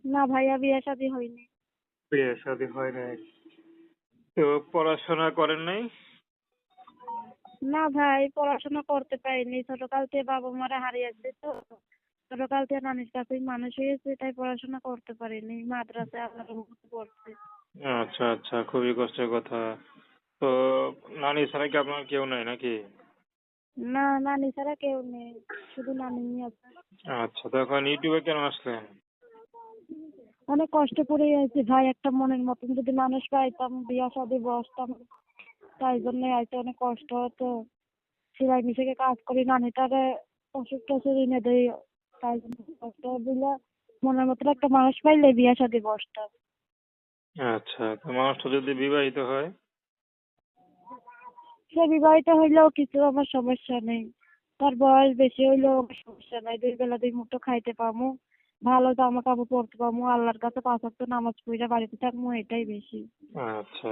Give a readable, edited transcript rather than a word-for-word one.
না ভাইয়া, বিয়ে শাদী হয়নি। বিয়ে শাদী হয় নাই। তো পড়াশোনা করেন নাই? না ভাই, পড়াশোনা করতে পারিনি, ছোটকাল থেকে বাবা মারা হারিয়েছে তো। ছোটকাল থেকে নানির কাছেই মানুষ হয়েছে, তাই পড়াশোনা করতে পারিনি। মাদ্রাসায় আল্লাহর রহমতে পড়ছি। আচ্ছা আচ্ছা, খুবই কষ্টের কথা। তো নানি ছাড়া কি আপনার কেউ নাই নাকি? না, নানি ছাড়া কেউ নেই, শুধু নানি আছে। আচ্ছা, তো এখন ইউটিউবে কেন আসলেন? অনেক কষ্ট করে আছি ভাই, একটা মনের মতন যদি মানুষ পাইতাম বিয়া শাদী বসতাম, তাই জন্য আইতে অনেক কষ্ট হতো। সেলাই মিশিয়ে কাজ করি, নানিটারে ওষুধ টষুধ এনে দেই, তাই জন্য কষ্ট দিলে মনের মতন একটা মানুষ পাইলে বিয়া শাদী বসতাম। আচ্ছা, তো মানুষটা যদি বিবাহিত হয়? সে বিবাহিত হইলেও কিছু আমার সমস্যা নেই, তার বয়স বেশি হইলেও আমার সমস্যা নাই, দুই বেলা দুই মুঠো খাইতে পামু, ভালো জামা কাপড় পরতে পামু, আল্লাহর কাছে 5 ওয়াক্ত নামাজ পড়ে বাড়িতে থাকবো, এটাই বেশি। আচ্ছা।